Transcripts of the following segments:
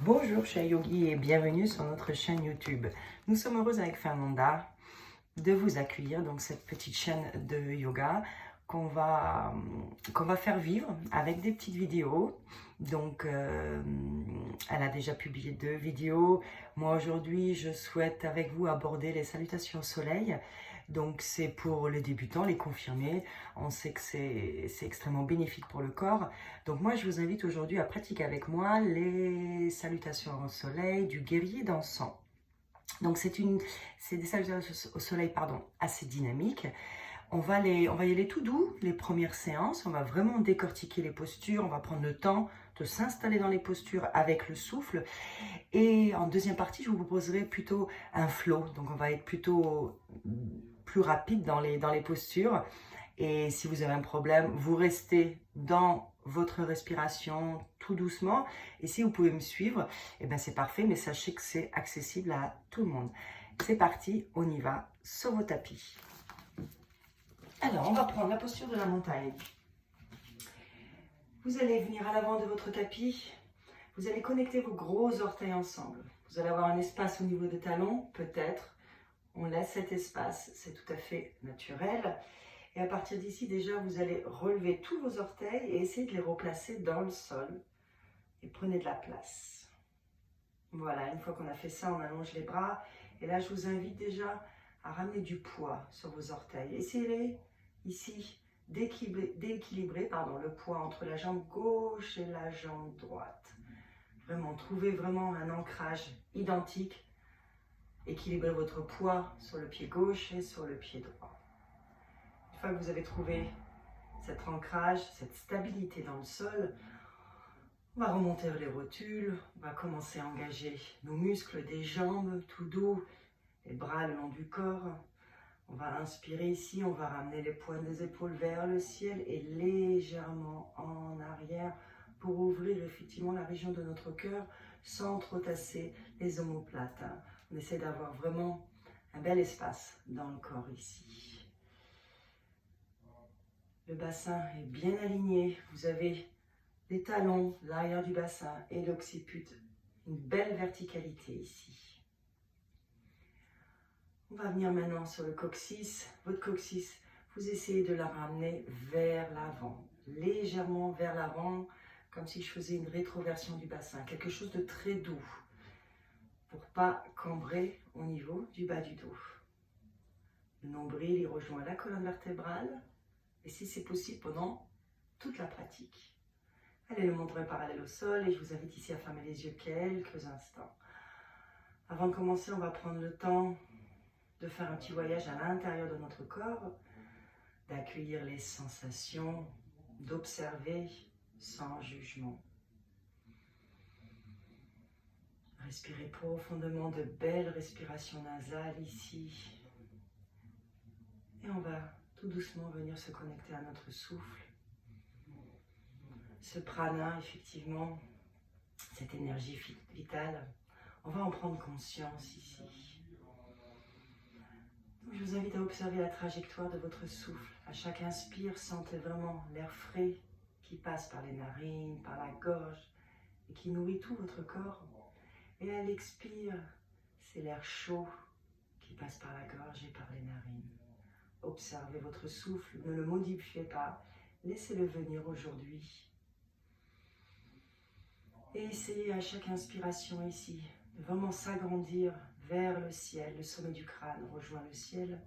Bonjour chers yogis et bienvenue sur notre chaîne YouTube. Nous sommes heureux avec Fernanda de vous accueillir donc cette petite chaîne de yoga qu'on va faire vivre avec des petites vidéos. Donc elle a déjà publié 2 vidéos. Moi aujourd'hui je souhaite avec vous aborder les salutations au soleil. Donc c'est pour les débutants, les confirmés. On sait que c'est extrêmement bénéfique pour le corps. Donc moi je vous invite aujourd'hui à pratiquer avec moi les salutations au soleil du guerrier dansant. Donc c'est des salutations au soleil assez dynamiques. On va y aller tout doux, les premières séances. On va vraiment décortiquer les postures. On va prendre le temps de s'installer dans les postures avec le souffle. Et en deuxième partie, je vous proposerai plutôt un flow. Donc on va être plutôt plus rapide dans les postures. Et si vous avez un problème, vous restez dans votre respiration tout doucement. Et si vous pouvez me suivre, eh ben c'est parfait, mais sachez que c'est accessible à tout le monde. C'est parti, on y va sur vos tapis. Alors, on va prendre la posture de la montagne. Vous allez venir à l'avant de votre tapis. Vous allez connecter vos gros orteils ensemble. Vous allez avoir un espace au niveau des talons, peut-être. On laisse cet espace, c'est tout à fait naturel. Et à partir d'ici, déjà, vous allez relever tous vos orteils et essayer de les replacer dans le sol. Et prenez de la place. Voilà, une fois qu'on a fait ça, on allonge les bras. Et là, je vous invite déjà à ramener du poids sur vos orteils. Essayez ici d'équilibrer le poids entre la jambe gauche et la jambe droite. Vraiment, trouvez vraiment un ancrage identique. Équilibrez votre poids sur le pied gauche et sur le pied droit. Une fois que vous avez trouvé cet ancrage, cette stabilité dans le sol, on va remonter les rotules, on va commencer à engager nos muscles des jambes, tout doux, les bras le long du corps. On va inspirer ici, on va ramener les pointes des épaules vers le ciel et légèrement en arrière pour ouvrir effectivement la région de notre cœur sans trop tasser les omoplates. On essaie d'avoir vraiment un bel espace dans le corps ici. Le bassin est bien aligné, vous avez les talons, l'arrière du bassin et l'occiput, une belle verticalité ici. On va venir maintenant sur le coccyx. Votre coccyx, vous essayez de la ramener vers l'avant, légèrement vers l'avant, comme si je faisais une rétroversion du bassin, quelque chose de très doux, pour pas cambrer au niveau du bas du dos. Le nombril, il rejoint la colonne vertébrale, et si c'est possible pendant toute la pratique. Allez, le menton est parallèle au sol, et je vous invite ici à fermer les yeux quelques instants. Avant de commencer, on va prendre le temps de faire un petit voyage à l'intérieur de notre corps, d'accueillir les sensations, d'observer sans jugement. Respirez profondément, de belles respirations nasales ici. Et on va tout doucement venir se connecter à notre souffle. Ce prana, effectivement, cette énergie vitale, on va en prendre conscience ici. Donc, je vous invite à observer la trajectoire de votre souffle. À chaque inspire, sentez vraiment l'air frais qui passe par les narines, par la gorge et qui nourrit tout votre corps. Et à l'expire, c'est l'air chaud qui passe par la gorge et par les narines. Observez votre souffle, ne le modifiez pas, laissez-le venir aujourd'hui. Et essayez à chaque inspiration ici de vraiment s'agrandir vers le ciel, le sommet du crâne rejoint le ciel.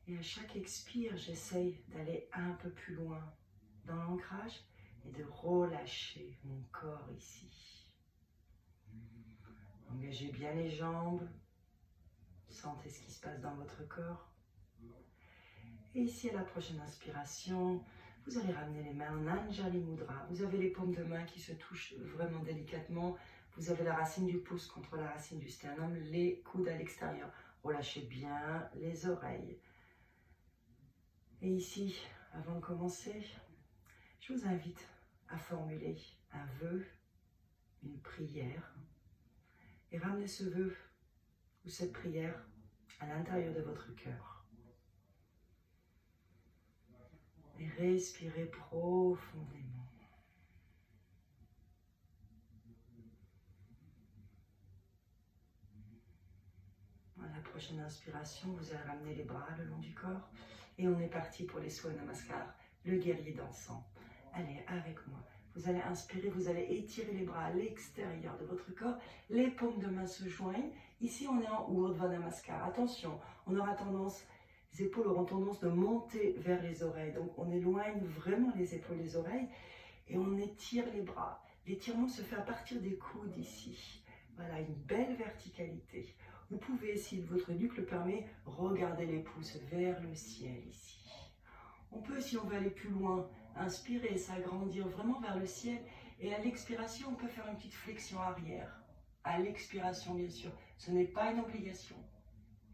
Et à chaque expire, j'essaye d'aller un peu plus loin dans l'ancrage et de relâcher mon corps ici. Engagez bien les jambes, sentez ce qui se passe dans votre corps. Et ici, à la prochaine inspiration, vous allez ramener les mains en Anjali Mudra. Vous avez les paumes de main qui se touchent vraiment délicatement. Vous avez la racine du pouce contre la racine du sternum, les coudes à l'extérieur. Relâchez bien les oreilles. Et ici, avant de commencer, je vous invite à formuler un vœu, une prière, et ramener ce vœu ou cette prière à l'intérieur de votre cœur. Et respirez profondément. prochaine inspiration, vous allez ramener les bras le long du corps. Et on est parti pour les Surya Namaskar, le guerrier dansant. Allez, avec moi. Vous allez inspirer, vous allez étirer les bras à l'extérieur de votre corps. Les paumes de main se joignent. Ici, on est en Urdhva Namaskar. Attention, on aura tendance, les épaules auront tendance de monter vers les oreilles. Donc, on éloigne vraiment les épaules des oreilles et on étire les bras. L'étirement se fait à partir des coudes ici. Voilà, une belle verticalité. Vous pouvez, si votre nuque le permet, regarder les pouces vers le ciel ici. On peut, si on veut aller plus loin, inspirer, s'agrandir vraiment vers le ciel. Et à l'expiration, on peut faire une petite flexion arrière. À l'expiration, bien sûr, ce n'est pas une obligation.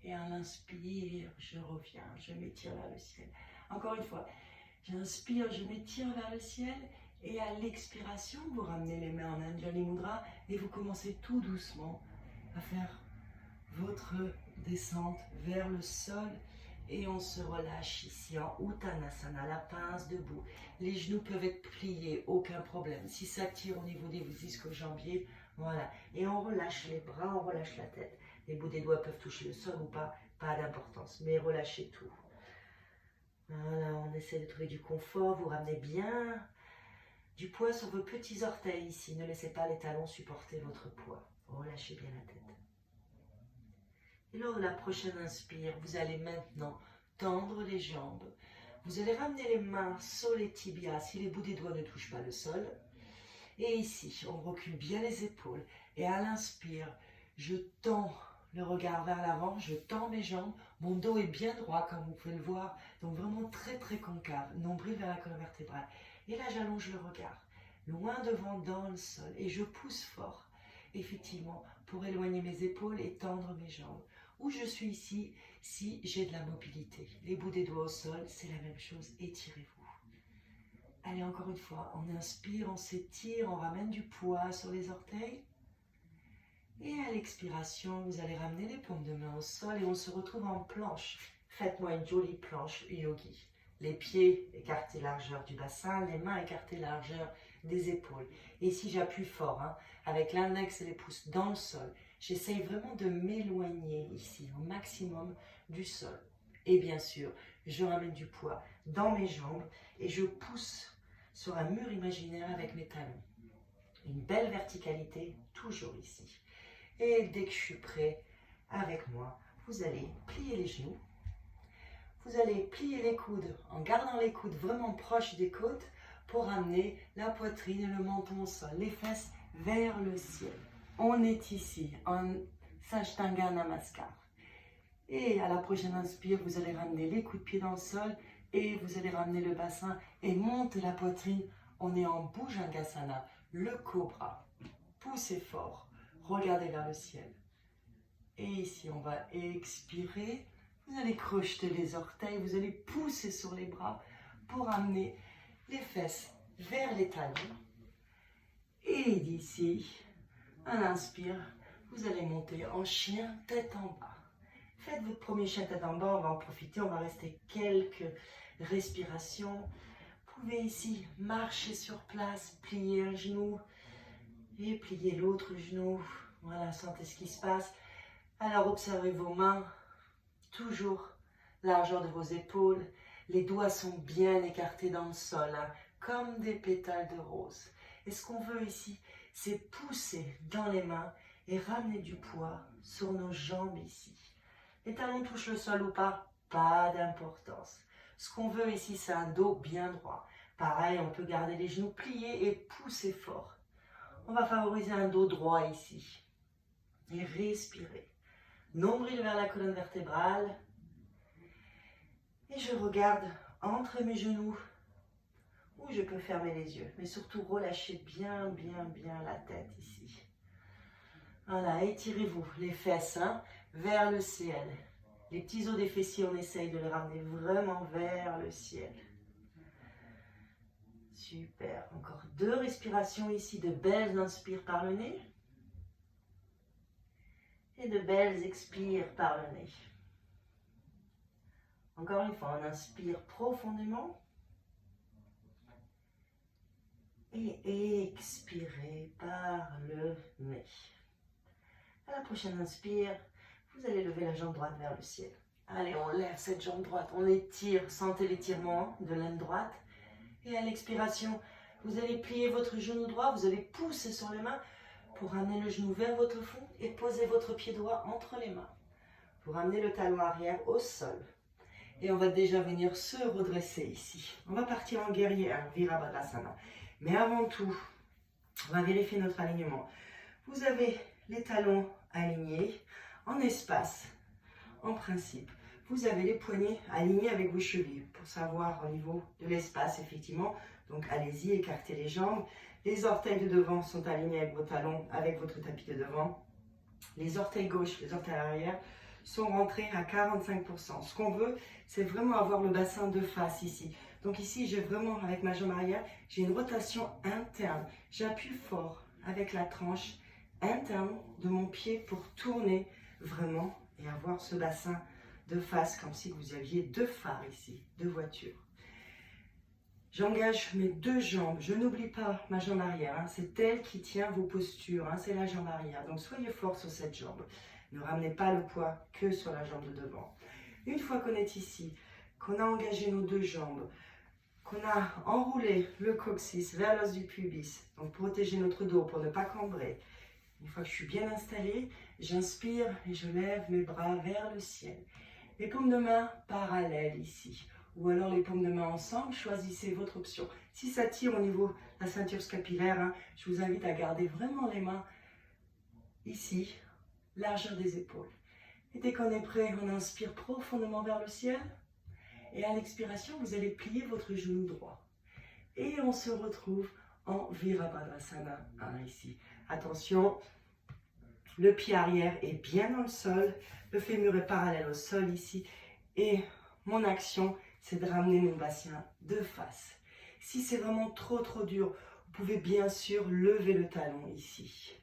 Et à l'inspire, je reviens, je m'étire vers le ciel. Encore une fois, j'inspire, je m'étire vers le ciel. Et à l'expiration, vous ramenez les mains en Anjali Mudra et vous commencez tout doucement à faire votre descente vers le sol. Et on se relâche ici en Uttanasana, la pince debout. Les genoux peuvent être pliés, aucun problème. Si ça tire au niveau des ischio-jambiers, voilà. Et on relâche les bras, on relâche la tête. Les bouts des doigts peuvent toucher le sol ou pas, pas d'importance. Mais relâchez tout. Voilà, on essaie de trouver du confort. Vous ramenez bien du poids sur vos petits orteils ici. Ne laissez pas les talons supporter votre poids. Relâchez bien la tête. Et lors de la prochaine inspire, vous allez maintenant tendre les jambes. Vous allez ramener les mains sur les tibias si les bouts des doigts ne touchent pas le sol. Et ici, on recule bien les épaules. Et à l'inspire, je tends le regard vers l'avant, je tends mes jambes. Mon dos est bien droit, comme vous pouvez le voir. Donc vraiment très très concave. Nombril vers la colonne vertébrale. Et là, j'allonge le regard. Loin devant dans le sol. Et je pousse fort. Effectivement, pour éloigner mes épaules et tendre mes jambes. Où je suis ici, si j'ai de la mobilité. Les bouts des doigts au sol, c'est la même chose. Étirez-vous. Allez, encore une fois, on inspire, on s'étire, on ramène du poids sur les orteils. Et à l'expiration, vous allez ramener les paumes de main au sol et on se retrouve en planche. Faites-moi une jolie planche yogi. Les pieds écartés largeur du bassin, les mains écartées largeur des épaules. Et ici, j'appuie fort, avec l'index et les pouces dans le sol. J'essaye vraiment de m'éloigner ici au maximum du sol. Et bien sûr, je ramène du poids dans mes jambes et je pousse sur un mur imaginaire avec mes talons. Une belle verticalité, toujours ici. Et dès que je suis prêt, avec moi, vous allez plier les genoux. Vous allez plier les coudes en gardant les coudes vraiment proches des côtes pour ramener la poitrine et le menton au sol, les fesses vers le ciel. On est ici en Sashtanga Namaskar. Et à la prochaine inspire, vous allez ramener les coups de pied dans le sol et vous allez ramener le bassin et monter la poitrine. On est en Bhujangasana, le cobra. Poussez fort, regardez vers le ciel. Et ici, on va expirer. Vous allez crocheter les orteils, vous allez pousser sur les bras pour amener les fesses vers les talons. Et d'ici, à l'inspire, vous allez monter en chien, tête en bas. Faites votre premier chien tête en bas, on va en profiter, on va rester quelques respirations. Vous pouvez ici marcher sur place, plier un genou et plier l'autre genou. Voilà, sentez ce qui se passe. Alors observez vos mains, toujours largeur de vos épaules. Les doigts sont bien écartés dans le sol, comme des pétales de rose. Et ce qu'on veut ici, c'est pousser dans les mains et ramener du poids sur nos jambes ici. Les talons touchent le sol ou pas, pas d'importance. Ce qu'on veut ici, c'est un dos bien droit. Pareil, on peut garder les genoux pliés et pousser fort. On va favoriser un dos droit ici. Et respirer. Nombril vers la colonne vertébrale. Et je regarde entre mes genoux où je peux fermer les yeux. Mais surtout, relâchez bien la tête ici. Voilà, étirez-vous les fesses vers le ciel. Les petits os des fessiers, on essaye de les ramener vraiment vers le ciel. Super. Encore 2 respirations ici, de belles inspires par le nez. Et de belles expires par le nez. Encore une fois, on inspire profondément. Et expirez par le nez. À la prochaine inspire, Vous allez lever la jambe droite vers le ciel. Allez, on lève cette jambe droite, on étire, sentez l'étirement de l'aine droite. Et à l'expiration, vous allez plier votre genou droit, vous allez pousser sur les mains pour ramener le genou vers votre fond et poser votre pied droit entre les mains. Vous ramenez le talon arrière au sol. Et on va déjà venir se redresser ici. On va partir en guerrier 1, Virabhadrasana. Mais avant tout, on va vérifier notre alignement. Vous avez les talons alignés en espace, en principe. Vous avez les poignets alignés avec vos chevilles pour savoir au niveau de l'espace, effectivement. Donc allez-y, écartez les jambes. Les orteils de devant sont alignés avec vos talons, avec votre tapis de devant. Les orteils gauche, les orteils arrière sont rentrés à 45%. Ce qu'on veut, c'est vraiment avoir le bassin de face ici. Donc ici, j'ai vraiment, avec ma jambe arrière, j'ai une rotation interne. J'appuie fort avec la tranche interne de mon pied pour tourner vraiment et avoir ce bassin de face, comme si vous aviez deux phares ici, deux voitures. J'engage mes deux jambes, je n'oublie pas ma jambe arrière, hein. C'est elle qui tient vos postures, hein. C'est la jambe arrière. Donc soyez fort sur cette jambe. Ne ramenez pas le poids que sur la jambe de devant. Une fois qu'on est ici, qu'on a engagé nos deux jambes, qu'on a enroulé le coccyx vers l'os du pubis, donc protéger notre dos pour ne pas cambrer. Une fois que je suis bien installée, j'inspire et je lève mes bras vers le ciel. Les paumes de main parallèles ici. Ou alors les paumes de main ensemble, choisissez votre option. Si ça tire au niveau de la ceinture scapulaire, hein, je vous invite à garder vraiment les mains ici, largeur des épaules. Et dès qu'on est prêt, on inspire profondément vers le ciel. Et à l'expiration, vous allez plier votre genou droit. Et on se retrouve en Virabhadrasana 1 ici. Attention, le pied arrière est bien dans le sol. Le fémur est parallèle au sol ici. Et mon action, c'est de ramener mon bassin de face. Si c'est vraiment trop dur, vous pouvez bien sûr lever le talon ici.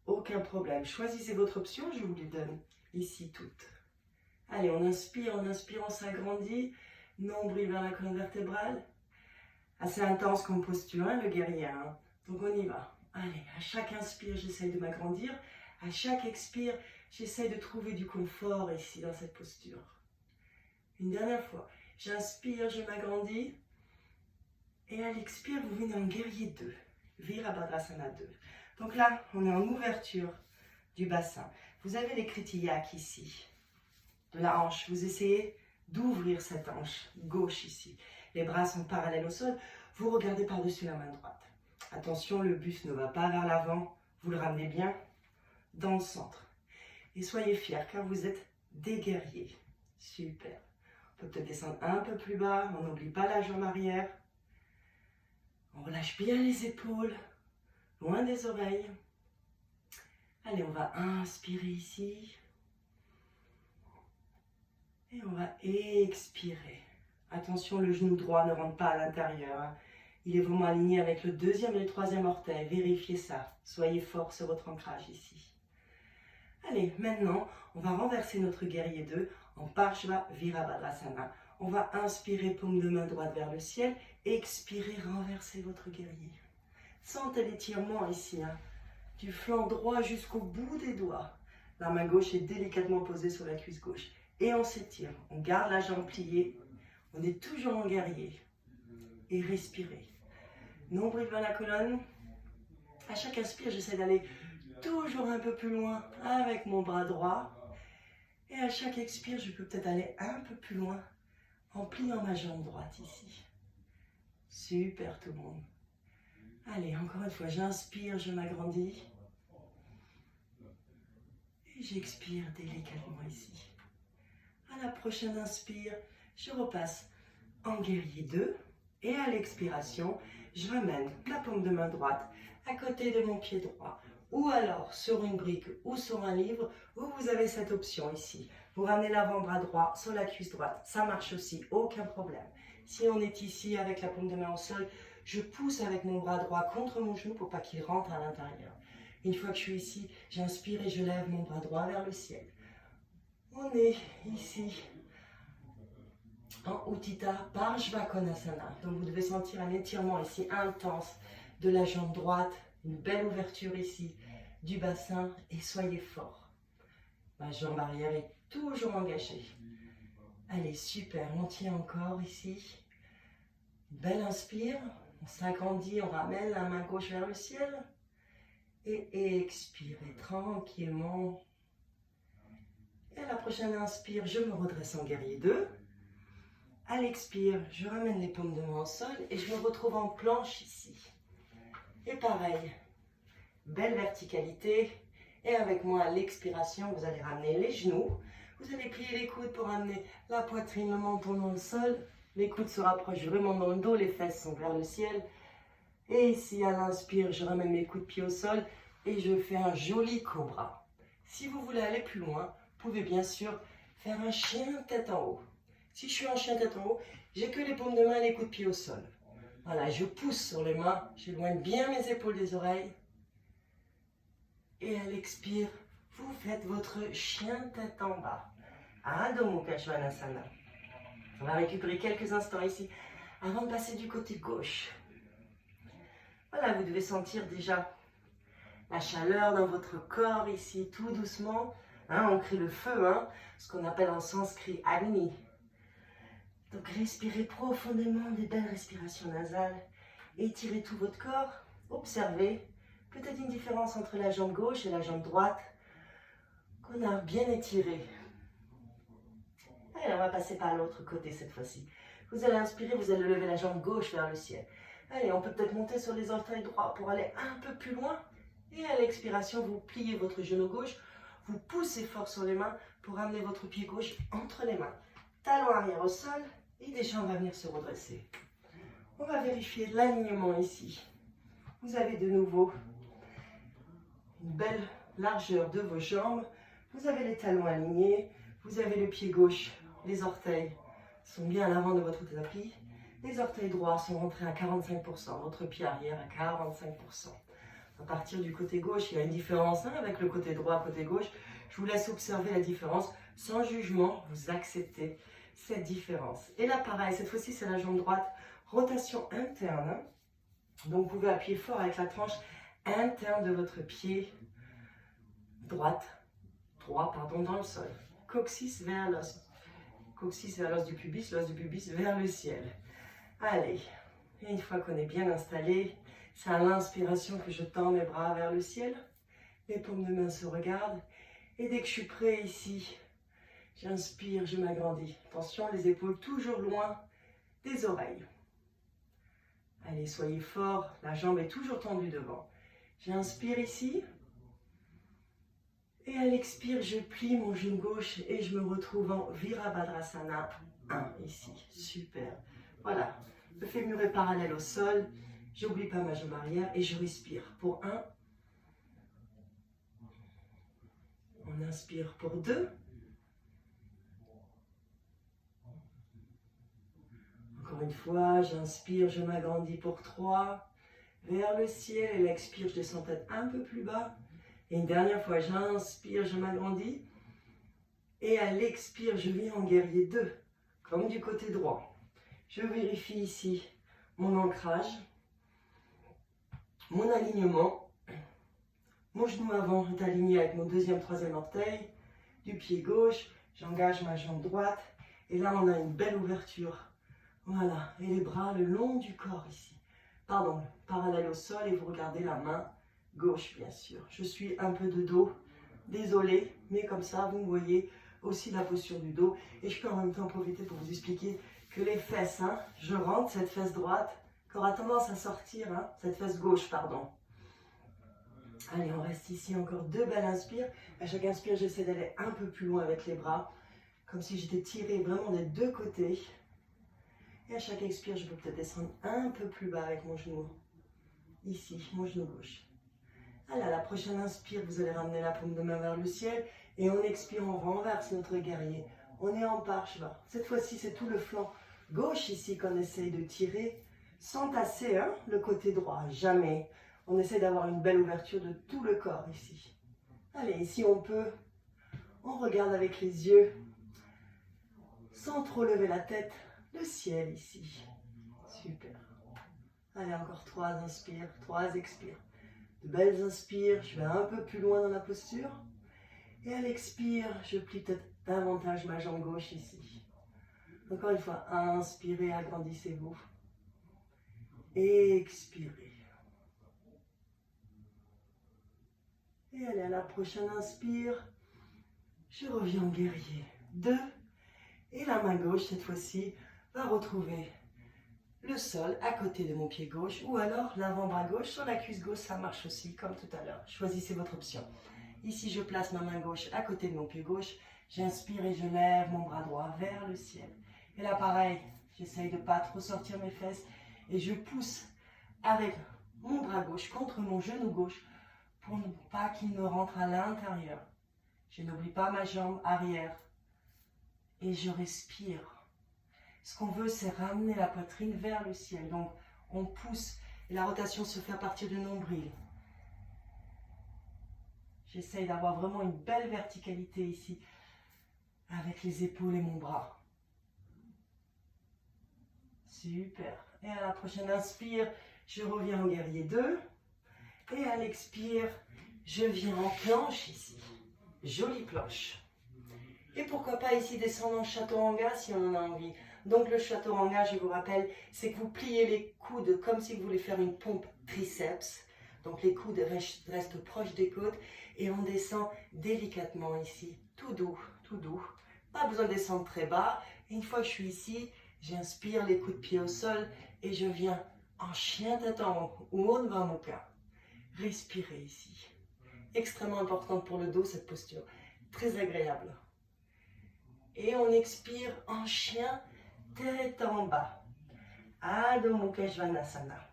Aucun problème. Choisissez votre option, je vous les donne ici toutes. Allez, on inspire, on s'agrandit. Nombril vers la colonne vertébrale. Assez intense comme posture, hein, le guerrier. Hein. Donc on y va. Allez, à chaque inspire, j'essaye de m'agrandir. À chaque expire, j'essaye de trouver du confort ici dans cette posture. Une dernière fois. J'inspire, je m'agrandis. Et à l'expire, vous venez en guerrier 2. Virabhadrasana 2. Donc là, on est en ouverture du bassin. Vous avez les critillacs ici, de la hanche. Vous essayez d'ouvrir cette hanche gauche ici. Les bras sont parallèles au sol. Vous regardez par-dessus la main droite. Attention, le buste ne va pas vers l'avant. Vous le ramenez bien dans le centre. Et soyez fiers car vous êtes des guerriers. Super. On peut peut-être descendre un peu plus bas. On n'oublie pas la jambe arrière. On relâche bien les épaules. Loin des oreilles. Allez, on va inspirer ici. Et on va expirer. Attention, le genou droit ne rentre pas à l'intérieur. Il est vraiment aligné avec le deuxième et le troisième orteil. Vérifiez ça. Soyez fort sur votre ancrage ici. Allez, maintenant, on va renverser notre guerrier 2 en Parshva Virabhadrasana. On va inspirer, paume de main droite vers le ciel. Expirer, renverser votre guerrier. Sentez l'étirement ici, hein, du flanc droit jusqu'au bout des doigts. La main gauche est délicatement posée sur la cuisse gauche. Et on s'étire. On garde la jambe pliée. On est toujours en guerrier. Et respirez. Nombril vers la colonne. À chaque inspire, j'essaie d'aller toujours un peu plus loin avec mon bras droit. Et à chaque expire, je peux peut-être aller un peu plus loin en pliant ma jambe droite ici. Super tout le monde. Allez, encore une fois, j'inspire, je m'agrandis. Et j'expire délicatement ici. À la prochaine inspire, je repasse en guerrier 2. Et à l'expiration, je ramène la paume de main droite à côté de mon pied droit. Ou alors sur une brique ou sur un livre, où vous avez cette option ici. Vous ramenez l'avant-bras droit sur la cuisse droite. Ça marche aussi, aucun problème. Si on est ici avec la paume de main au sol, je pousse avec mon bras droit contre mon genou pour pas qu'il rentre à l'intérieur. Une fois que je suis ici, j'inspire et je lève mon bras droit vers le ciel. On est ici en Utthita Parshva Konasana. Donc vous devez sentir un étirement ici intense de la jambe droite, une belle ouverture ici du bassin et soyez forts. Ma jambe arrière est toujours engagée. Allez, super, on tient encore ici. Belle inspire. On s'agrandit, on ramène la main gauche vers le ciel. Et expirez tranquillement. Et à la prochaine inspire, je me redresse en guerrier 2. À l'expire, je ramène les paumes de main au sol et je me retrouve en planche ici. Et pareil, belle verticalité. Et avec moi, à l'expiration, vous allez ramener les genoux. Vous allez plier les coudes pour amener la poitrine, le menton dans le sol. Les coudes se rapprochent vraiment dans le dos, les fesses sont vers le ciel. Et ici, à l'inspire, je ramène mes coups de pied au sol et je fais un joli cobra. Si vous voulez aller plus loin, vous pouvez bien sûr faire un chien tête en haut. Si je suis en chien tête en haut, j'ai que les paumes de main et les coups de pied au sol. Voilà, je pousse sur les mains, j'éloigne bien mes épaules des oreilles. Et à l'expire, vous faites votre chien tête en bas. Adho Mukha Svanasana. On va récupérer quelques instants ici avant de passer du côté gauche. Voilà, vous devez sentir déjà la chaleur dans votre corps ici, tout doucement. On crée le feu, ce qu'on appelle en sanskrit Agni. Donc respirez profondément des belles respirations nasales. Étirez tout votre corps. Observez peut-être une différence entre la jambe gauche et la jambe droite qu'on a bien étirée. Allez, on va passer par l'autre côté cette fois-ci. Vous allez inspirer, vous allez lever la jambe gauche vers le ciel. Allez, on peut peut-être monter sur les orteils droits pour aller un peu plus loin. Et à l'expiration, vous pliez votre genou gauche. Vous poussez fort sur les mains pour amener votre pied gauche entre les mains. Talon arrière au sol et déjà on va venir se redresser. On va vérifier l'alignement ici. Vous avez de nouveau une belle largeur de vos jambes. Vous avez les talons alignés. Vous avez le pied gauche. Les orteils sont bien à l'avant de votre tapis. Les orteils droits sont rentrés à 45%. Votre pied arrière à 45%. À partir du côté gauche, il y a une différence avec le côté droit, côté gauche. Je vous laisse observer la différence. Sans jugement, vous acceptez cette différence. Et là, pareil, cette fois-ci, c'est la jambe droite. Rotation interne. Donc, vous pouvez appuyer fort avec la tranche interne de votre pied droit, dans le sol. Coccyx vers l'os. Coccyx vers l'os du pubis vers le ciel. Allez, et une fois qu'on est bien installé, c'est à l'inspiration que je tends mes bras vers le ciel. Les paumes de main se regardent. Et dès que je suis prêt ici, j'inspire, je m'agrandis. Attention, les épaules toujours loin des oreilles. Allez, soyez forts, la jambe est toujours tendue devant. J'inspire ici. Et à l'expire, je plie mon genou gauche et je me retrouve en Virabhadrasana 1 ici. Super. Voilà. Le fémur est parallèle au sol. J'oublie pas ma jambe arrière et je respire pour 1. On inspire pour 2. Encore une fois, j'inspire, je m'agrandis pour 3. Vers le ciel et l'expire, je descends peut-être un peu plus bas. Et une dernière fois, j'inspire, je m'agrandis. Et à l'expire, je viens en guerrier 2, comme du côté droit. Je vérifie ici mon ancrage, mon alignement. Mon genou avant est aligné avec mon deuxième, troisième orteil. Du pied gauche, j'engage ma jambe droite. Et là, on a une belle ouverture. Voilà, et les bras le long du corps ici. Pardon, parallèle au sol et vous regardez la main gauche, bien sûr. Je suis un peu de dos, désolé, mais comme ça, vous voyez aussi la posture du dos. Et je peux en même temps profiter pour vous expliquer que les fesses, je rentre cette fesse droite, qui aura tendance à sortir, cette fesse gauche, pardon. Allez, on reste ici encore 2 belles inspires. À chaque inspire, j'essaie d'aller un peu plus loin avec les bras, comme si j'étais tirée vraiment des 2 côtés. Et à chaque expire, je peux peut-être descendre un peu plus bas avec mon genou. Ici, mon genou gauche. Allez, à la prochaine inspire, vous allez ramener la paume de main vers le ciel. Et on expire, on renverse notre guerrier. On est en parshva. Cette fois-ci, c'est tout le flanc gauche ici qu'on essaye de tirer. Sans tasser le côté droit, jamais. On essaie d'avoir une belle ouverture de tout le corps ici. Allez, ici on peut. On regarde avec les yeux. Sans trop lever la tête. Le ciel ici. Super. Allez, encore 3 inspires, 3 expires. De belles inspires, je vais un peu plus loin dans la posture. Et à l'expire, je plie peut-être davantage ma jambe gauche ici. Encore une fois, inspirez, agrandissez-vous. Expirez. Et allez à la prochaine inspire. Je reviens en guerrier. 2. Et la main gauche, cette fois-ci, va retrouver le sol à côté de mon pied gauche. Ou alors l'avant-bras gauche sur la cuisse gauche, ça marche aussi comme tout à l'heure. Choisissez votre option. Ici, je place ma main gauche à côté de mon pied gauche. J'inspire et je lève mon bras droit vers le ciel. Et là, pareil, j'essaye de ne pas trop sortir mes fesses. Et je pousse avec mon bras gauche contre mon genou gauche pour ne pas qu'il ne rentre à l'intérieur. Je n'oublie pas ma jambe arrière. Et je respire. Ce qu'on veut, c'est ramener la poitrine vers le ciel. Donc, on pousse et la rotation se fait à partir du nombril. J'essaye d'avoir vraiment une belle verticalité ici avec les épaules et mon bras. Super. Et à la prochaine inspire, je reviens en guerrier 2. Et à l'expire, je viens en planche ici. Jolie planche. Et pourquoi pas ici descendre en chaturanga si on en a envie. Donc le chaturanga, je vous rappelle, c'est que vous pliez les coudes comme si vous voulez faire une pompe triceps. Donc les coudes restent proches des côtes et on descend délicatement ici. Tout doux, tout doux. Pas besoin de descendre très bas. Et une fois que je suis ici, j'inspire les coups de pied au sol et je viens en chien tête en haut ou Urdhva Mukha. Respirez ici. Extrêmement importante pour le dos cette posture. Très agréable. Et on expire en chien tête en bas. Adho Mukha Svanasana.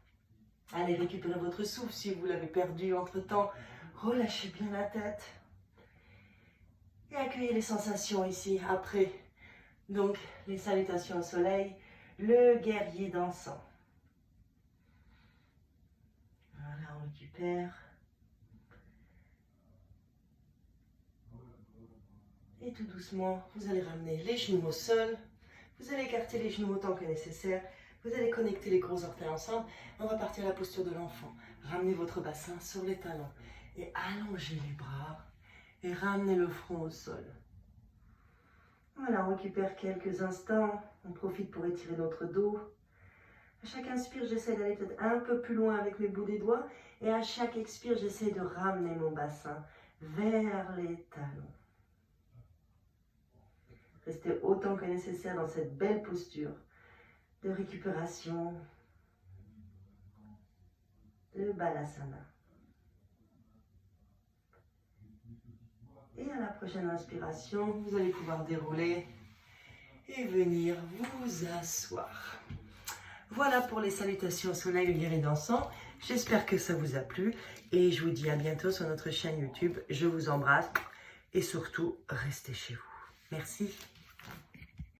Allez, récupérez votre souffle si vous l'avez perdu entre-temps. Relâchez bien la tête. Et accueillez les sensations ici après. Donc, les salutations au soleil. Le guerrier dansant. Voilà, on récupère. Et tout doucement, vous allez ramener les genoux au sol. Vous allez écarter les genoux autant que nécessaire. Vous allez connecter les gros orteils ensemble. On va partir à la posture de l'enfant. Ramenez votre bassin sur les talons. Et allongez les bras. Et ramenez le front au sol. Voilà, on récupère quelques instants. On profite pour étirer notre dos. À chaque inspire, j'essaie d'aller peut-être un peu plus loin avec mes bouts des doigts. Et à chaque expire, j'essaie de ramener mon bassin vers les talons. Restez autant que nécessaire dans cette belle posture de récupération, de Balasana. Et à la prochaine inspiration, vous allez pouvoir dérouler et venir vous asseoir. Voilà pour les salutations au soleil, le guerrier dansant. J'espère que ça vous a plu et je vous dis à bientôt sur notre chaîne YouTube. Je vous embrasse et surtout, restez chez vous. Merci.